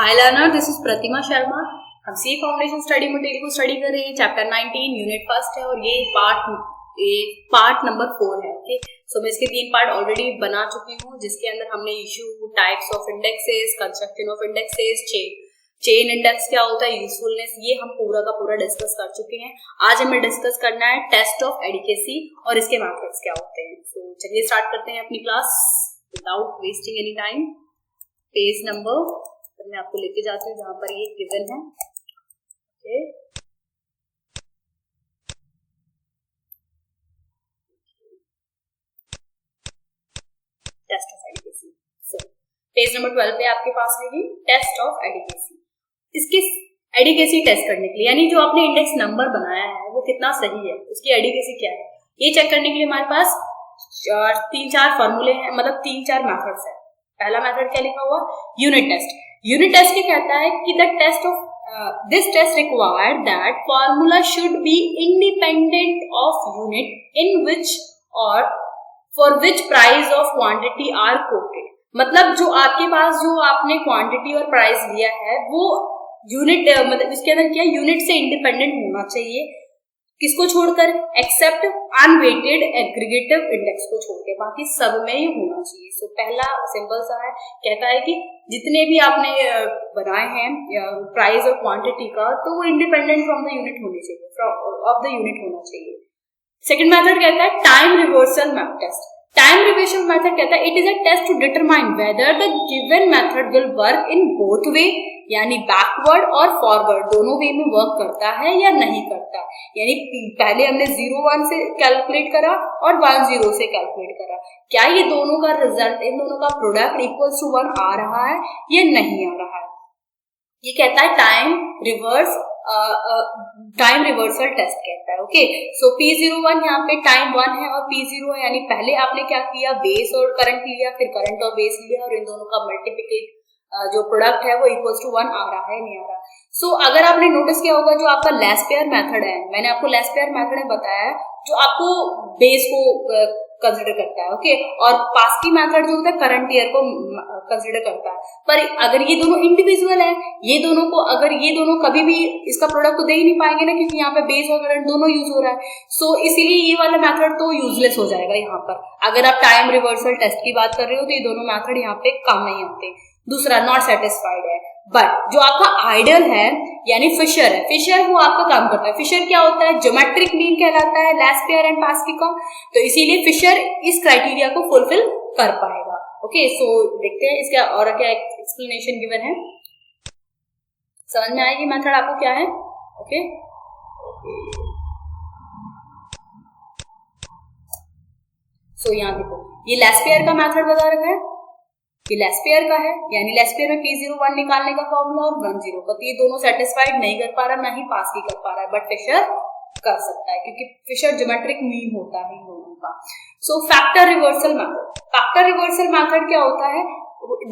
Hi learner, this is प्रतिमा शर्मा। हम सी foundation study material को study कर रहे हैं। चैप्टर 19 यूनिट फर्स्ट है और ये पार्ट नंबर 4 है। ओके, सो मैं इसके 3 पार्ट ऑलरेडी बना चुकी हूँ, जिसके अंदर हमने issue, types of indexes, construction of indexes, chain index क्या होता है, यूजफुलनेस, ये हम पूरा का पूरा डिस्कस कर चुके हैं। आज हमें डिस्कस करना है टेस्ट ऑफ एडिकेसी और इसके मेथड्स क्या होते हैं। तो चलिए स्टार्ट करते हैं अपनी class without wasting any time. Page number मैं आपको लेके जाती हूँ जहां पर ये गिवन है। Okay, test of adequacy. So page number 12 पे आपके पास है ये टेस्ट ऑफ एडिकेसी। इसके एडिकेसी टेस्ट करने के लिए, यानी जो आपने इंडेक्स नंबर बनाया है वो कितना सही है, उसकी एडिकेसी क्या है, ये चेक करने के लिए हमारे पास 3-4 फॉर्मूले हैं, मतलब 3-4 मेथड्स है। पहला मेथड क्या लिखा हुआ, यूनिट टेस्ट। यूनिट टेस्ट क्या कहता है कि the test of this test required that formula should be independent of unit in which or for which price of quantity are quoted. मतलब जो आपके पास जो आपने क्वांटिटी और प्राइस लिया है वो यूनिट, मतलब इसके अंदर क्या, यूनिट से इंडिपेंडेंट होना चाहिए। किसको छोड़कर, एक्सेप्ट अनवेटेड एग्रीगेटिव इंडेक्स को छोड़कर, बाकी सब में ये होना चाहिए। सो पहला सिंपल सा है, कहता है कि जितने भी आपने बनाए हैं प्राइस और क्वांटिटी का, तो वो इंडिपेंडेंट फ्रॉम द यूनिट होने चाहिए, ऑफ द यूनिट होना चाहिए। सेकंड मेथड कहता है time reversal test. Time reversal method कहता है it is a test to determine whether the given method will work in both way, यानी बैकवर्ड और फॉरवर्ड दोनों वे में वर्क करता है या नहीं करता। यानी पहले हमने 0-1 से कैलकुलेट करा और 1-0 से कैलकुलेट करा, क्या ये दोनों का रिजल्ट, इन दोनों का प्रोडक्ट इक्वल्स टू 1 आ रहा है या नहीं आ रहा है। ये कहता है टाइम रिवर्सल टेस्ट कहता है। ओके, सो P01 यहाँ पे टाइम 1 है और P0 है, यानी पहले आपने क्या किया, बेस और करंट लिया, फिर करंट और बेस लिया और इन दोनों का मल्टीप्लिकेट जो प्रोडक्ट है वो इक्वल्स टू 1 आ रहा है नहीं आ रहा। सो अगर आपने नोटिस किया होगा, जो आपका लेस पेयर मेथड है, मैंने आपको लेस पेयर मेथड में बताया जो आपको बेस को कंसिडर करता है। ओके, और पास्की मेथड जो होता है करंट ईयर को कंसिडर करता है। पर अगर ये दोनों इंडिविजुअल है, ये दोनों को अगर ये दोनों कभी भी इसका प्रोडक्ट को दे ही नहीं पाएंगे ना, क्योंकि यहाँ पे बेस और करंट दोनों यूज हो रहा है। सो इसीलिए ये वाला मेथड तो यूजलेस हो जाएगा यहाँ पर। अगर आप टाइम रिवर्सल टेस्ट की बात कर रहे हो तो ये दोनों मेथड यहाँ पे काम नहीं आते। दूसरा नॉट सेटिस्फाइड है, बट जो आपका आइडियल है यानी फिशर है, फिशर वो आपका काम करता है। फिशर क्या होता है, ज्योमेट्रिक मीन कहलाता है लेस पेयर एंड पास्की का, तो इसीलिए फिशर इस क्राइटेरिया को फुलफिल कर पाएगा। ओके, सो देखते हैं इसका और क्या एक्सप्लेनेशन गिवन है, समझ में आएगी मेथड आपको क्या है। ओके, सो यहाँ देखो ये लेस पेयर का मेथड बता रखा है, ये लेस पेयर का है, यानी लेस पेयर में P01 निकालने का फॉर्मूला और 10 का, तो ये दोनों सेटिस्फाइड नहीं कर पा रहा, ना ही पास भी कर पा रहा है, बट फिशर कर सकता है क्योंकि फिशर ज्योमेट्रिक मीन होता है इन दोनों का। So factor reversal method. Factor reversal method क्या होता है,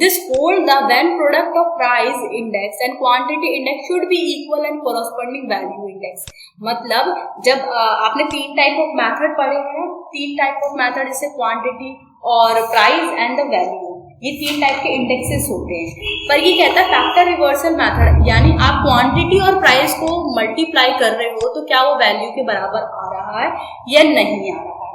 this hold the when product of price index and quantity index should be equal and corresponding value index. मतलब जब आपने 3 टाइप ऑफ मेथड पढ़े हैं, 3 टाइप ऑफ मेथड जैसे quantity और प्राइस एंड द वैल्यू, ये 3 टाइप के इंडेक्सेस होते हैं। पर ये कहता है फैक्टर रिवर्सल मेथड, यानी आप क्वांटिटी और प्राइस को मल्टीप्लाई कर रहे हो तो क्या वो वैल्यू के बराबर आ रहा है या नहीं आ रहा है।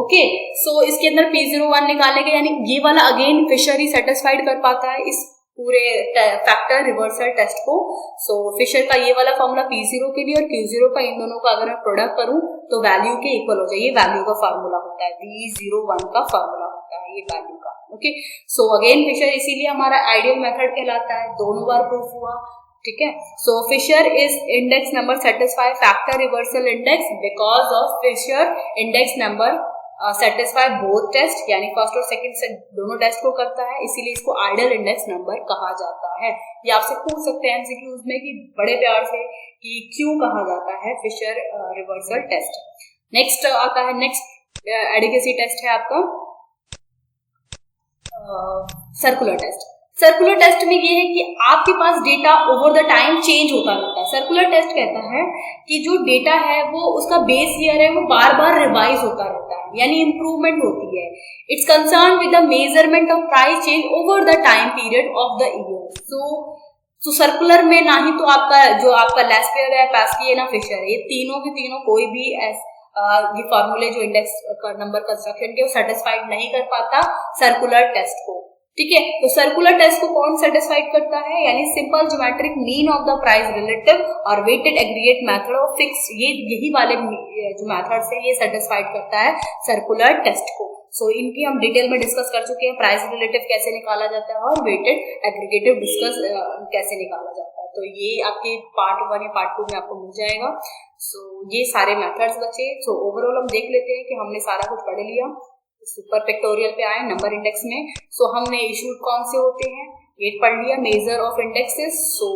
ओके, सो इसके अंदर P01 निकालने के, यानी ये वाला अगेन फिशर ही सेटिस्फाइड कर पाता है इस पूरे फैक्टर रिवर्सल टेस्ट को। सो फिशर का ये वाला फॉर्मूला P0 के लिए और Q0 का, इन दोनों का अगर मैं प्रोडक्ट करूं तो वैल्यू के इक्वल हो जाए, ये वैल्यू का फॉर्मूला होता है, V01 का फॉर्मूला होता है ये वैल्यू का। ओके, सो अगेन फिशर इसीलिए हमारा आइडियल मेथड कहलाता है, दोनों बार प्रूफ हुआ। ठीक है, so Fisher is index number satisfy factor reversal index because of Fisher index number satisfy both test, यानी फर्स्ट और सेकंड से दोनों टेस्ट को करता है, इसीलिए इसको आइडियल इंडेक्स नंबर कहा जाता है। ये आपसे पूछ सकते हैं एमसीक्यूज में कि बड़े प्यार से कि क्यों कहा जाता है फिशर रिवर्सल टेस्ट। नेक्स्ट आता है, नेक्स्ट एडिकेसी टेस्ट है आपका सर्कुलर टेस्ट। सर्कुलर टेस्ट में ये है कि आपके पास data over the time change होता रहता है। सर्कुलर टेस्ट कहता है कि जो डेटा है वो उसका बेस ईयर है वो बार बार रिवाइज होता रहता है, यानी इंप्रूवमेंट होती है। It's concern with the measurement of price change over the time period of the year. So तो सर्कुलर में ना ही तो आपका जो आपका लेस्पियर है, पैस्की है ना फिशर है, ये तीनों के तीनों कोई भी ये फॉर्मूले जो इंडेक्स नंबर कंस्ट्रक्शन के वो सेटिस्फाइड नहीं कर पाता सर्कुलर टेस्ट को। ठीक है, तो सर्कुलर टेस्ट को कौन सेटिस्फाइड करता है, यानी simple geometric mean of the price relative और weighted aggregate method of fix, ये यही वाले जो मेथड से ये सेटिस्फाइड करता है सर्कुलर टेस्ट को। सो इनकी हम डिटेल में डिस्कस कर चुके हैं, प्राइस रिलेटिव कैसे निकाला जाता है और वेटेड एग्रीगेटिव डिस्कस कैसे निकाला जाता है। तो ये आपके पार्ट 1 या पार्ट 2 में आपको मिल जाएगा। सो ये सारे मेथड्स बचे। सो ओवरऑल हम देख लेते हैं कि हमने सारा कुछ पढ़ लिया। सुपर पिक्टोरियल पे आए नंबर इंडेक्स में। सो हमने इशूड कौन से होते हैं ये पढ़ लिया, measure of indexes. So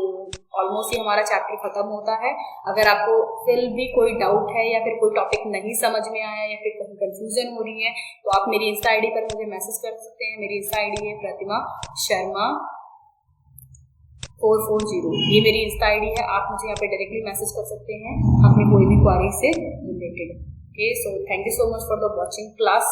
almost ये हमारा चैप्टर खत्म होता है। अगर आपको फिर भी कोई डाउट है या फिर कोई टॉपिक नहीं समझ में आया या फिर कहीं कंफ्यूजन हो रही है तो आप मेरी इंस्टा आईडी पर मुझे मैसेज कर सकते हैं। मेरी इंस्टा आईडी है प्रतिमा शर्मा 440, ये मेरी इंस्टा आईडी है। आप मुझे यहाँ पे डायरेक्टली मैसेज कर सकते हैं अपनी कोई भी क्वेरी से related. Okay, so thank you so much for the watching class.